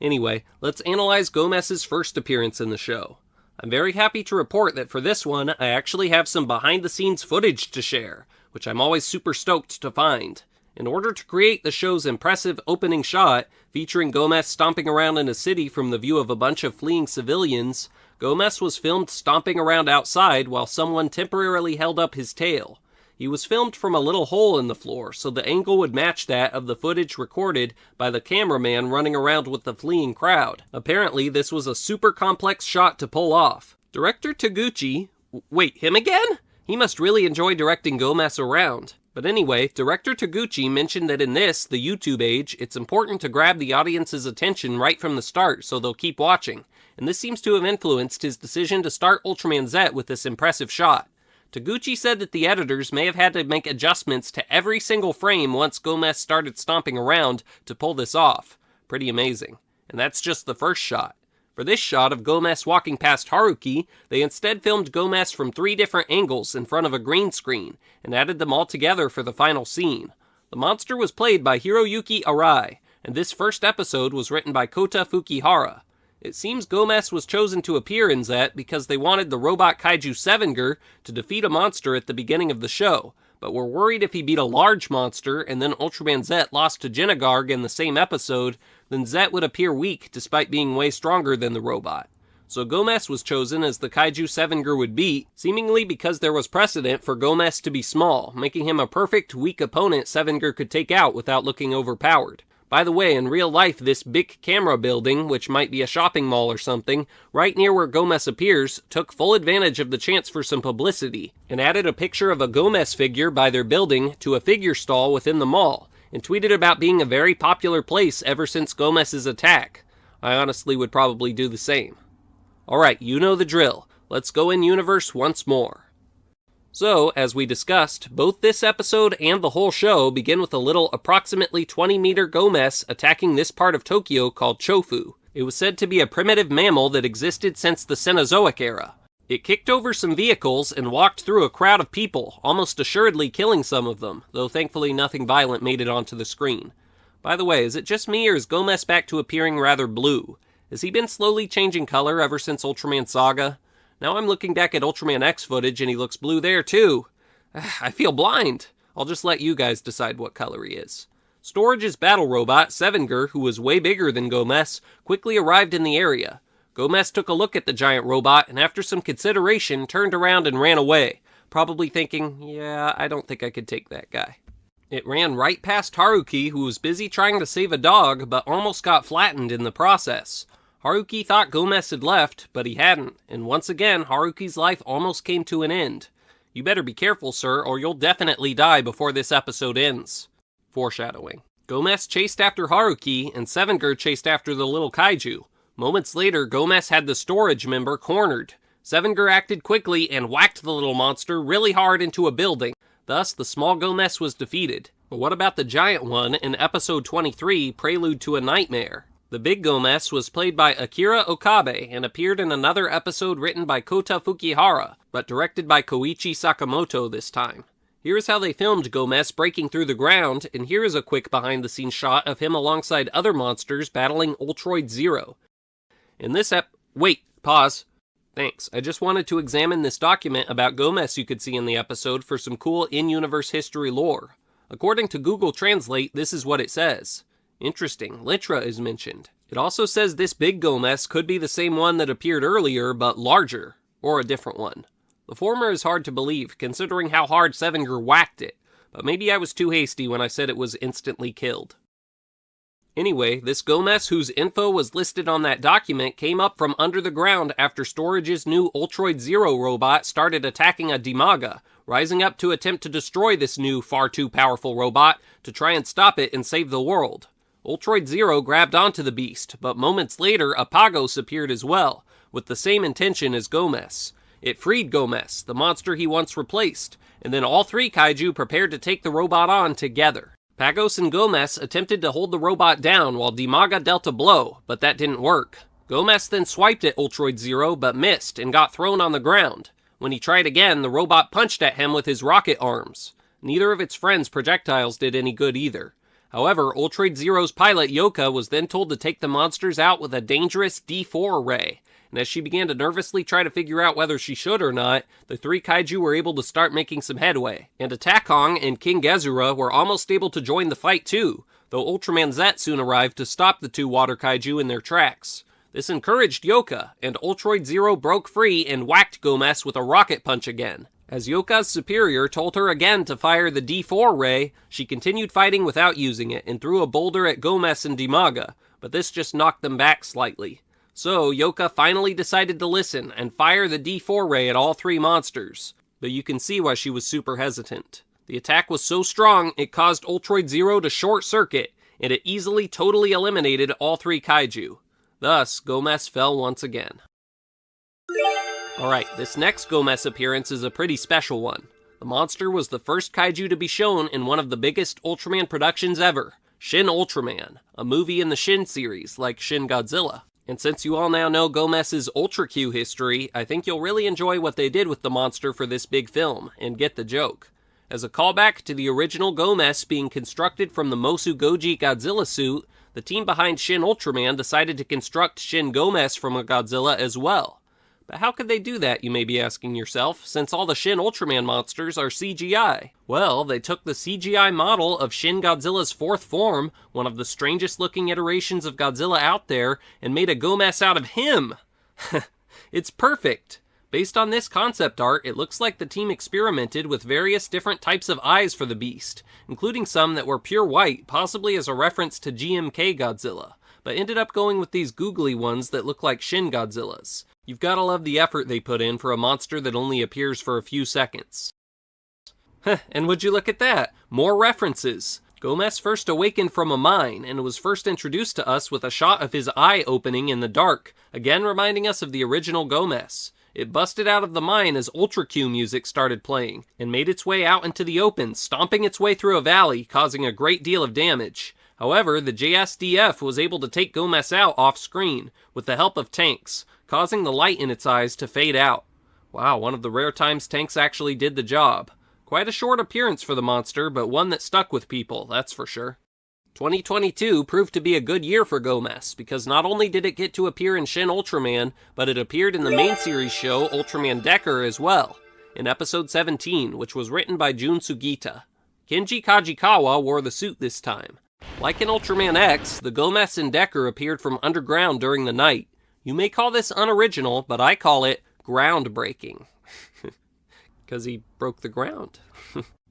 Anyway, let's analyze Gomess's first appearance in the show. I'm very happy to report that for this one, I actually have some behind-the-scenes footage to share, which I'm always super stoked to find. In order to create the show's impressive opening shot, featuring Gomess stomping around in a city from the view of a bunch of fleeing civilians, Gomess was filmed stomping around outside while someone temporarily held up his tail. He was filmed from a little hole in the floor, so the angle would match that of the footage recorded by the cameraman running around with the fleeing crowd. Apparently, this was a super complex shot to pull off. Director Taguchi... Wait, him again? He must really enjoy directing Gomess around. But anyway, Director Taguchi mentioned that in this, the YouTube age, it's important to grab the audience's attention right from the start so they'll keep watching, and this seems to have influenced his decision to start Ultraman Z with this impressive shot. Taguchi said that the editors may have had to make adjustments to every single frame once Gomess started stomping around to pull this off. Pretty amazing. And that's just the first shot. For this shot of Gomess walking past Haruki, they instead filmed Gomess from 3 different angles in front of a green screen, and added them all together for the final scene. The monster was played by Hiroyuki Arai, and this first episode was written by Kota Fukihara. It seems Gomess was chosen to appear in Z because they wanted the robot kaiju Sevenger to defeat a monster at the beginning of the show, but were worried if he beat a large monster and then Ultraman Z lost to Genagarg in the same episode, then Z would appear weak despite being way stronger than the robot. So Gomess was chosen as the kaiju Sevenger would beat, seemingly because there was precedent for Gomess to be small, making him a perfect weak opponent Sevenger could take out without looking overpowered. By the way, in real life, this big camera building, which might be a shopping mall or something, right near where Gomess appears, took full advantage of the chance for some publicity, and added a picture of a Gomess figure by their building to a figure stall within the mall, and tweeted about being a very popular place ever since Gomess's attack. I honestly would probably do the same. Alright, you know the drill. Let's go in universe once more. So, as we discussed, both this episode and the whole show begin with a little approximately 20-meter Gomess attacking this part of Tokyo called Chofu. It was said to be a primitive mammal that existed since the Cenozoic era. It kicked over some vehicles and walked through a crowd of people, almost assuredly killing some of them, though thankfully nothing violent made it onto the screen. By the way, is it just me or is Gomess back to appearing rather blue? Has he been slowly changing color ever since Ultraman Saga? Now I'm looking back at Ultraman X footage and he looks blue there too. I feel blind. I'll just let you guys decide what color he is. Storage's battle robot, Sevenger, who was way bigger than Gomess, quickly arrived in the area. Gomess took a look at the giant robot and after some consideration turned around and ran away, probably thinking, yeah, I don't think I could take that guy. It ran right past Haruki, who was busy trying to save a dog, but almost got flattened in the process. Haruki thought Gomess had left, but he hadn't, and once again, Haruki's life almost came to an end. You better be careful, sir, or you'll definitely die before this episode ends. Foreshadowing. Gomess chased after Haruki, and Sevenger chased after the little kaiju. Moments later, Gomess had the storage member cornered. Sevenger acted quickly and whacked the little monster really hard into a building. Thus, the small Gomess was defeated. But what about the giant one in episode 23, Prelude to a Nightmare? The big Gomess was played by Akira Okabe and appeared in another episode written by Kota Fukihara, but directed by Koichi Sakamoto this time. Here's how they filmed Gomess breaking through the ground, and here is a quick behind-the-scenes shot of him alongside other monsters battling Ultroid Zero. In this Wait, pause. Thanks. I just wanted to examine this document about Gomess you could see in the episode for some cool in-universe history lore. According to Google Translate, this is what it says. Interesting, Litra is mentioned. It also says this big Gomess could be the same one that appeared earlier, but larger, or a different one. The former is hard to believe, considering how hard Sevenger whacked it, but maybe I was too hasty when I said it was instantly killed. Anyway, this Gomess whose info was listed on that document came up from under the ground after Storage's new Ultroid Zero robot started attacking a Dimaga, rising up to attempt to destroy this new, far too powerful robot to try and stop it and save the world. Ultroid Zero grabbed onto the beast, but moments later Apagos appeared as well, with the same intention as Gomess. It freed Gomess, the monster he once replaced, and then all three kaiju prepared to take the robot on together. Pagos and Gomess attempted to hold the robot down while Dimaga dealt a blow, but that didn't work. Gomess then swiped at Ultroid Zero but missed and got thrown on the ground. When he tried again, the robot punched at him with his rocket arms. Neither of its friends' projectiles did any good either. However, Ultroid Zero's pilot Yoka was then told to take the monsters out with a dangerous D4 ray, and as she began to nervously try to figure out whether she should or not, the three kaiju were able to start making some headway. And Attackong and King Gezura were almost able to join the fight too, though Ultraman Z soon arrived to stop the two water kaiju in their tracks. This encouraged Yoka, and Ultroid Zero broke free and whacked Gomess with a rocket punch again. As Yoka's superior told her again to fire the D4 ray, she continued fighting without using it and threw a boulder at Gomess and Dimaga, but this just knocked them back slightly. So, Yoka finally decided to listen and fire the D4 ray at all three monsters, but you can see why she was super hesitant. The attack was so strong, it caused Ultroid Zero to short-circuit, and it easily totally eliminated all three kaiju. Thus, Gomess fell once again. Alright, this next Gomess appearance is a pretty special one. The monster was the first kaiju to be shown in one of the biggest Ultraman productions ever, Shin Ultraman, a movie in the Shin series, like Shin Godzilla. And since you all now know Gomess's Ultra Q history, I think you'll really enjoy what they did with the monster for this big film, and get the joke. As a callback to the original Gomess being constructed from the Mosu Goji Godzilla suit, the team behind Shin Ultraman decided to construct Shin Gomess from a Godzilla as well. But how could they do that, you may be asking yourself, since all the Shin Ultraman monsters are CGI? Well, they took the CGI model of Shin Godzilla's fourth form, one of the strangest looking iterations of Godzilla out there, and made a Gomess out of him! It's perfect! Based on this concept art, it looks like the team experimented with various different types of eyes for the beast, including some that were pure white, possibly as a reference to GMK Godzilla, but ended up going with these googly ones that look like Shin Godzillas. You've gotta love the effort they put in for a monster that only appears for a few seconds. And would you look at that? More references! Gomess first awakened from a mine, and was first introduced to us with a shot of his eye opening in the dark, again reminding us of the original Gomess. It busted out of the mine as Ultra Q music started playing, and made its way out into the open, stomping its way through a valley, causing a great deal of damage. However, the JSDF was able to take Gomess out off-screen, with the help of tanks, causing the light in its eyes to fade out. Wow, one of the rare times tanks actually did the job. Quite a short appearance for the monster, but one that stuck with people, that's for sure. 2022 proved to be a good year for Gomess, because not only did it get to appear in Shin Ultraman, but it appeared in the main series show Ultraman Decker as well, in episode 17, which was written by Jun Sugita. Kenji Kajikawa wore the suit this time. Like in Ultraman X, the Gomess in Decker appeared from underground during the night. You may call this unoriginal, but I call it groundbreaking. Because he broke the ground.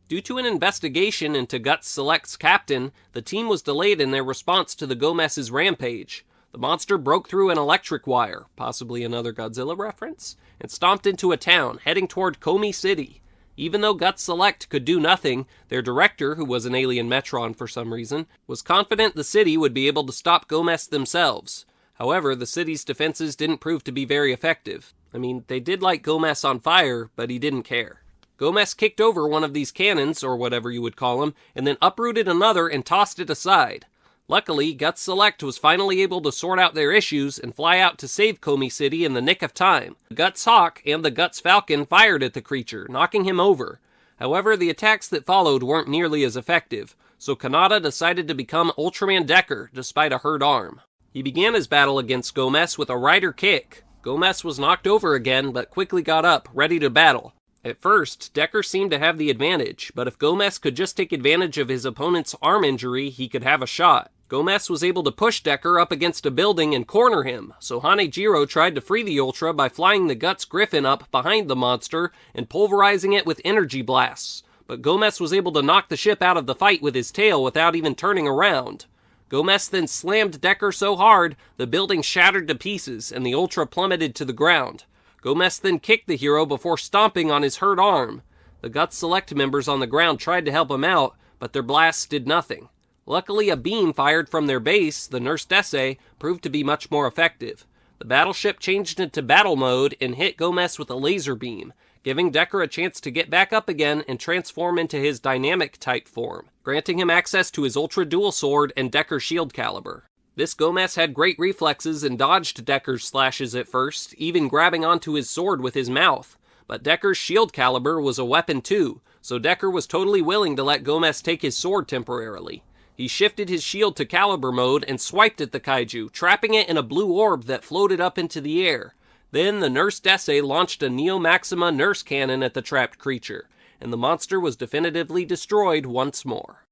Due to an investigation into Guts Select's captain, the team was delayed in their response to the Gomess's rampage. The monster broke through an electric wire, possibly another Godzilla reference, and stomped into a town, heading toward Komi City. Even though Guts Select could do nothing, their director, who was an alien Metron for some reason, was confident the city would be able to stop Gomess themselves. However, the city's defenses didn't prove to be very effective. I mean, they did light Gomess on fire, but he didn't care. Gomess kicked over one of these cannons, or whatever you would call them, and then uprooted another and tossed it aside. Luckily, Guts Select was finally able to sort out their issues and fly out to save Komi City in the nick of time. The Guts Hawk and the Guts Falcon fired at the creature, knocking him over. However, the attacks that followed weren't nearly as effective, so Kanata decided to become Ultraman Decker despite a hurt arm. He began his battle against Gomess with a rider kick. Gomess was knocked over again, but quickly got up, ready to battle. At first, Decker seemed to have the advantage, but if Gomess could just take advantage of his opponent's arm injury, he could have a shot. Gomess was able to push Decker up against a building and corner him, so Hanejiro tried to free the Ultra by flying the Guts Griffin up behind the monster and pulverizing it with energy blasts, but Gomess was able to knock the ship out of the fight with his tail without even turning around. Gomess then slammed Decker so hard, the building shattered to pieces and the Ultra plummeted to the ground. Gomess then kicked the hero before stomping on his hurt arm. The Guts Select members on the ground tried to help him out, but their blasts did nothing. Luckily, a beam fired from their base, the Nurse Dese, proved to be much more effective. The battleship changed into battle mode and hit Gomess with a laser beam, giving Decker a chance to get back up again and transform into his dynamic type form, granting him access to his Ultra Dual Sword and Decker Shield Caliber. This Gomess had great reflexes and dodged Decker's slashes at first, even grabbing onto his sword with his mouth. But Decker's Shield Caliber was a weapon too, so Decker was totally willing to let Gomess take his sword temporarily. He shifted his shield to caliber mode and swiped at the kaiju, trapping it in a blue orb that floated up into the air. Then the Nurse Dese launched a Neo Maxima Nurse Cannon at the trapped creature, and the monster was definitively destroyed once more.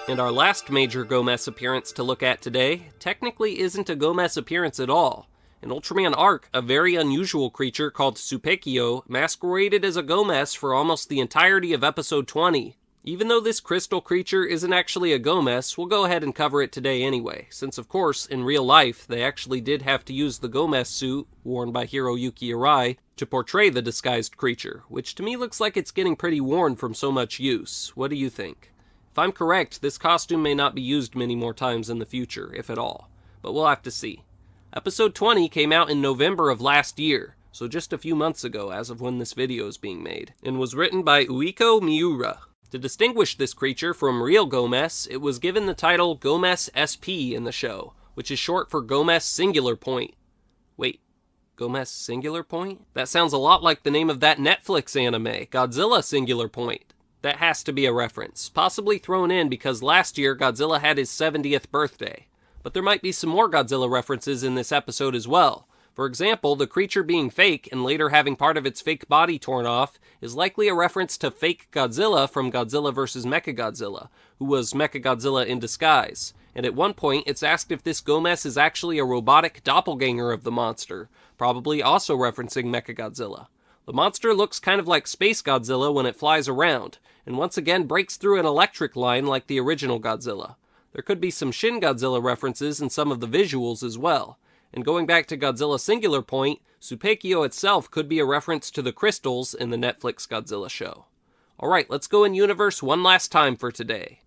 And our last major Gomess appearance to look at today technically isn't a Gomess appearance at all. In Ultraman Arc, a very unusual creature called Supekyo masqueraded as a Gomess for almost the entirety of episode 20. Even though this crystal creature isn't actually a Gomess, we'll go ahead and cover it today anyway, since of course, in real life, they actually did have to use the Gomess suit, worn by Hiroyuki Arai, to portray the disguised creature, which to me looks like it's getting pretty worn from so much use. What do you think? If I'm correct, this costume may not be used many more times in the future, if at all, but we'll have to see. Episode 20 came out in November of last year, so just a few months ago as of when this video is being made, and was written by Ueko Miura. To distinguish this creature from real Gomess, it was given the title Gomess SP in the show, which is short for Gomess Singular Point. Wait, Gomess Singular Point? That sounds a lot like the name of that Netflix anime, Godzilla Singular Point. That has to be a reference, possibly thrown in because last year Godzilla had his 70th birthday. But there might be some more Godzilla references in this episode as well. For example, the creature being fake and later having part of its fake body torn off is likely a reference to fake Godzilla from Godzilla vs. Mechagodzilla, who was Mechagodzilla in disguise. And at one point, it's asked if this Gomess is actually a robotic doppelganger of the monster, probably also referencing Mechagodzilla. The monster looks kind of like Space Godzilla when it flies around, and once again breaks through an electric line like the original Godzilla. There could be some Shin Godzilla references in some of the visuals as well. And going back to Godzilla Singular Point, Supekyo itself could be a reference to the crystals in the Netflix Godzilla show. Alright, let's go in universe one last time for today.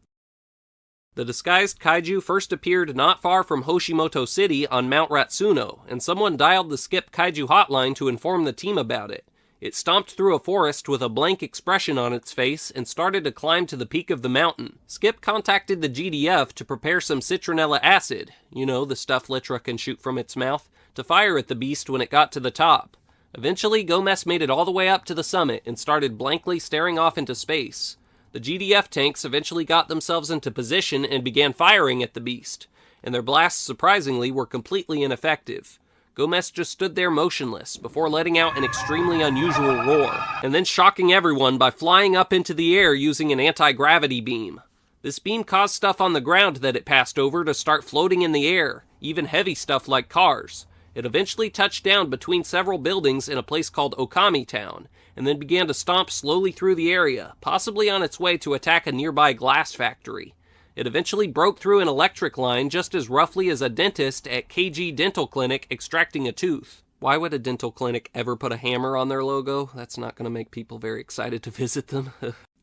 The disguised kaiju first appeared not far from Hoshimoto City on Mount Ratsuno, and someone dialed the Skip Kaiju hotline to inform the team about it. It stomped through a forest with a blank expression on its face and started to climb to the peak of the mountain. Skip contacted the GDF to prepare some citronella acid, you know, the stuff Litra can shoot from its mouth, to fire at the beast when it got to the top. Eventually, Gomess made it all the way up to the summit and started blankly staring off into space. The GDF tanks eventually got themselves into position and began firing at the beast, and their blasts, surprisingly, were completely ineffective. Gomess just stood there motionless, before letting out an extremely unusual roar, and then shocking everyone by flying up into the air using an anti-gravity beam. This beam caused stuff on the ground that it passed over to start floating in the air, even heavy stuff like cars. It eventually touched down between several buildings in a place called Okami Town, and then began to stomp slowly through the area, possibly on its way to attack a nearby glass factory. It eventually broke through an electric line just as roughly as a dentist at KG Dental Clinic extracting a tooth. Why would a dental clinic ever put a hammer on their logo? That's not going to make people very excited to visit them.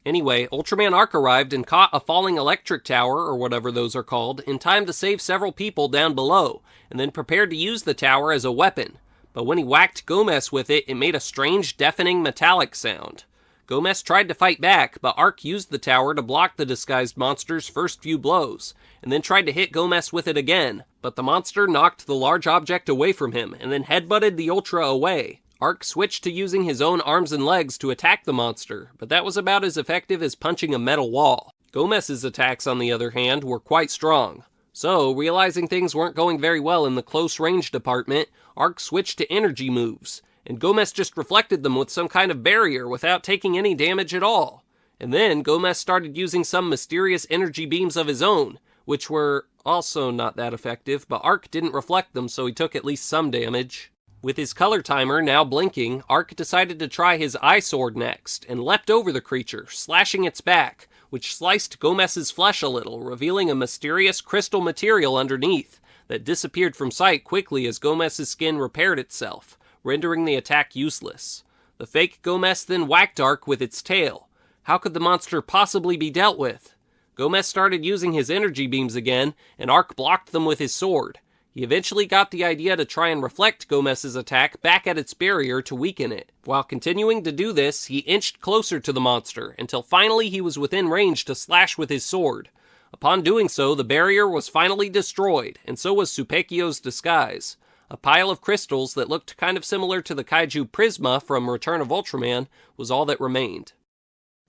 Anyway, Ultraman Arc arrived and caught a falling electric tower, or whatever those are called, in time to save several people down below, and then prepared to use the tower as a weapon. But when he whacked Gomess with it, it made a strange, deafening metallic sound. Gomess tried to fight back, but Arc used the tower to block the disguised monster's first few blows, and then tried to hit Gomess with it again, but the monster knocked the large object away from him, and then headbutted the Ultra away. Arc switched to using his own arms and legs to attack the monster, but that was about as effective as punching a metal wall. Gomess's attacks, on the other hand, were quite strong. So, realizing things weren't going very well in the close range department, Arc switched to energy moves, and Gomess just reflected them with some kind of barrier without taking any damage at all. And then Gomess started using some mysterious energy beams of his own, which were also not that effective, but Arc didn't reflect them, so he took at least some damage. With his color timer now blinking, Arc decided to try his eye sword next, and leapt over the creature, slashing its back, which sliced Gomess's flesh a little, revealing a mysterious crystal material underneath that disappeared from sight quickly as Gomess's skin repaired itself, rendering the attack useless. The fake Gomess then whacked Arc with its tail. How could the monster possibly be dealt with? Gomess started using his energy beams again, and Arc blocked them with his sword. He eventually got the idea to try and reflect Gomess's attack back at its barrier to weaken it. While continuing to do this, he inched closer to the monster, until finally he was within range to slash with his sword. Upon doing so, the barrier was finally destroyed, and so was Supekio's disguise. A pile of crystals that looked kind of similar to the Kaiju Prisma from Return of Ultraman was all that remained.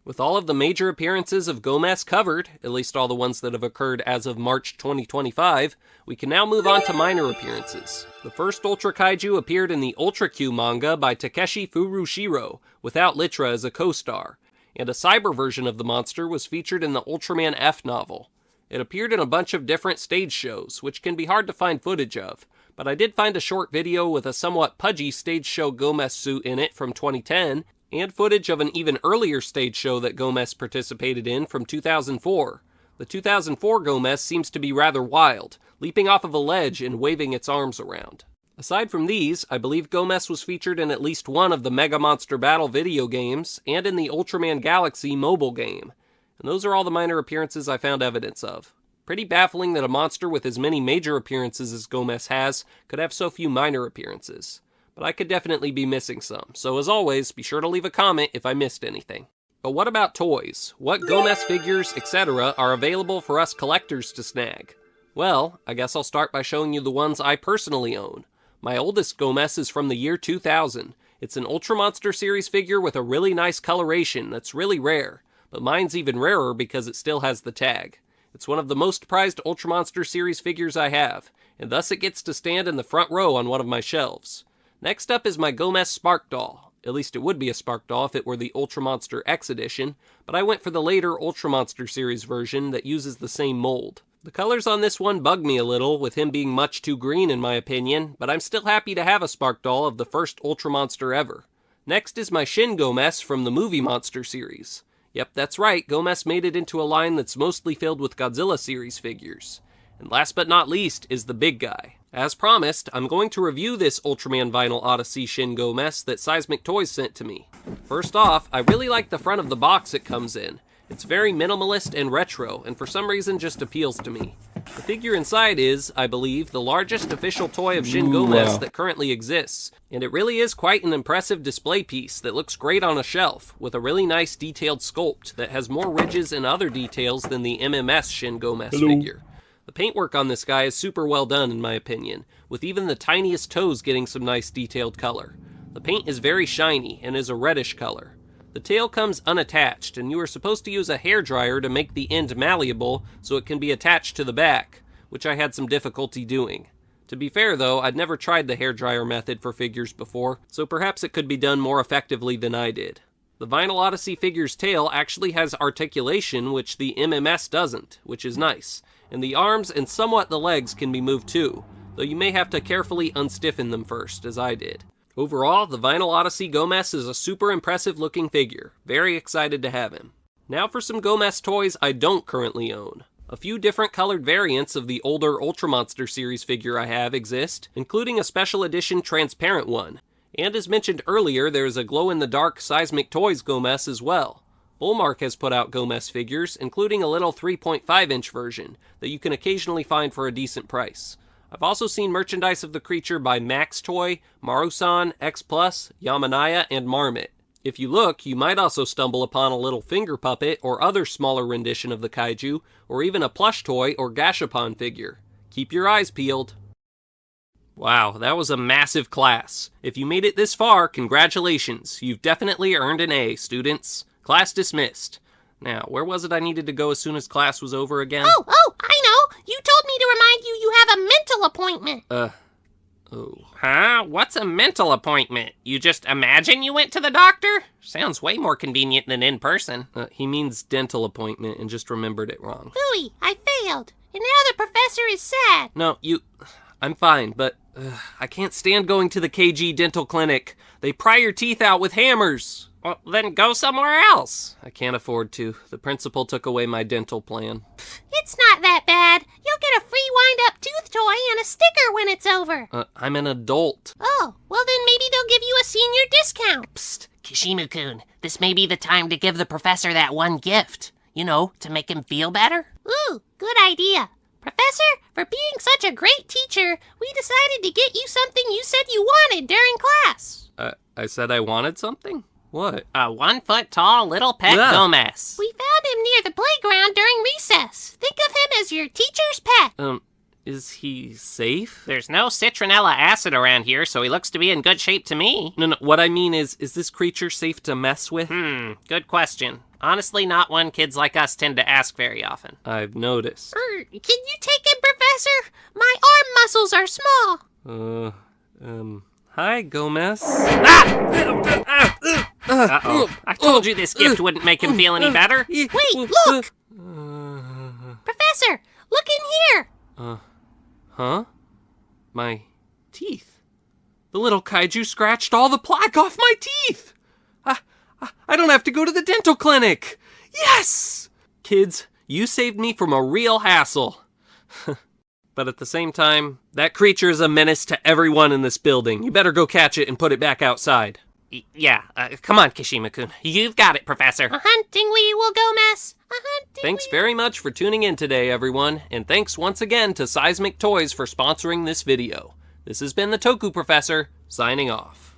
With all of the major appearances of Gomess covered, at least all the ones that have occurred as of March 2025, we can now move on to minor appearances. The first Ultra Kaiju appeared in the Ultra Q manga by Takeshi Furushiro, without Litra as a co-star, and a cyber version of the monster was featured in the Ultraman F novel. It appeared in a bunch of different stage shows, which can be hard to find footage of, but I did find a short video with a somewhat pudgy stage show Gomess suit in it from 2010, and footage of an even earlier stage show that Gomess participated in from 2004. The 2004 Gomess seems to be rather wild, leaping off of a ledge and waving its arms around. Aside from these, I believe Gomess was featured in at least one of the Mega Monster Battle video games, and in the Ultraman Galaxy mobile game. And those are all the minor appearances I found evidence of. Pretty baffling that a monster with as many major appearances as Gomess has could have so few minor appearances. But I could definitely be missing some, so as always, be sure to leave a comment if I missed anything. But what about toys? What Gomess figures, etc. are available for us collectors to snag? Well, I guess I'll start by showing you the ones I personally own. My oldest Gomess is from the year 2000. It's an Ultra Monster series figure with a really nice coloration that's really rare, but mine's even rarer because it still has the tag. It's one of the most prized Ultra Monster series figures I have, and thus it gets to stand in the front row on one of my shelves. Next up is my Gomess Spark Doll. At least it would be a Spark Doll if it were the Ultra Monster X edition, but I went for the later Ultra Monster series version that uses the same mold. The colors on this one bug me a little, with him being much too green in my opinion, but I'm still happy to have a Spark Doll of the first Ultra Monster ever. Next is my Shin Gomess from the Movie Monster series. Yep, that's right, Gomess made it into a line that's mostly filled with Godzilla series figures. And last but not least is the big guy. As promised, I'm going to review this Ultraman Vinyl Odyssey Shin Gomess that Seismic Toys sent to me. First off, I really like the front of the box it comes in. It's very minimalist and retro, and for some reason just appeals to me. The figure inside is, I believe, the largest official toy of Shin Gomess that currently exists, and it really is quite an impressive display piece that looks great on a shelf, with a really nice detailed sculpt that has more ridges and other details than the MMS Shin Gomess figure. The paintwork on this guy is super well done in my opinion, with even the tiniest toes getting some nice detailed color. The paint is very shiny and is a reddish color. The tail comes unattached, and you are supposed to use a hairdryer to make the end malleable so it can be attached to the back, which I had some difficulty doing. To be fair though, I'd never tried the hairdryer method for figures before, so perhaps it could be done more effectively than I did. The Vinyl Odyssey figure's tail actually has articulation, which the MMS doesn't, which is nice. And the arms and somewhat the legs can be moved too, though you may have to carefully unstiffen them first, as I did. Overall, the Vinyl Odyssey Gomess is a super impressive looking figure. Very excited to have him. Now for some Gomess toys I don't currently own. A few different colored variants of the older Ultra Monster series figure I have exist, including a special edition transparent one. And as mentioned earlier, there is a glow-in-the-dark Seismic Toys Gomess as well. Bullmark has put out Gomess figures, including a little 3.5-inch version that you can occasionally find for a decent price. I've also seen merchandise of the creature by Max Toy, Marusan, X+, Yamanaya, and Marmot. If you look, you might also stumble upon a little finger puppet or other smaller rendition of the kaiju, or even a plush toy or gashapon figure. Keep your eyes peeled. Wow, that was a massive class. If you made it this far, congratulations. You've definitely earned an A, students. Class dismissed. Now, where was it I needed to go as soon as class was over again? Oh, I know. You told me to remind you you have a mental appointment. Oh. Huh? What's a mental appointment? You just imagine you went to the doctor? Sounds way more convenient than in person. He means dental appointment and just remembered it wrong. Phooey, I failed. And now the professor is sad. No, I'm fine, but I can't stand going to the KG dental clinic. They pry your teeth out with hammers. Well, then go somewhere else. I can't afford to. The principal took away my dental plan. It's not that bad. You'll get a free wind-up tooth toy and a sticker when it's over. I'm an adult. Oh, well then maybe they'll give you a senior discount. Psst, Kishimu-kun, this may be the time to give the professor that one gift. You know, to make him feel better. Ooh, good idea. Professor, for being such a great teacher, we decided to get you something you said you wanted during class. I said I wanted something? What? A 1-foot-tall little pet Gomess. We found him near the playground during recess. Think of him as your teacher's pet. Is he safe? There's no citronella acid around here, so he looks to be in good shape to me. No, what I mean is this creature safe to mess with? Good question. Honestly, not one kids like us tend to ask very often. I've noticed. Can you take him, Professor? My arm muscles are small. Hi, Gomess. Uh-oh. I told you this gift wouldn't make him feel any better. Wait, look! Professor, look in here! Huh? My teeth. The little kaiju scratched all the plaque off my teeth! I don't have to go to the dental clinic! Yes! Kids, you saved me from a real hassle. But at the same time, that creature is a menace to everyone in this building. You better go catch it and put it back outside. Yeah, come on, Kishimu-kun. You've got it, Professor. A hunting we will go, Mess. A hunting. Thanks very much for tuning in today, everyone. And thanks once again to Seismic Toys for sponsoring this video. This has been the Toku Professor, signing off.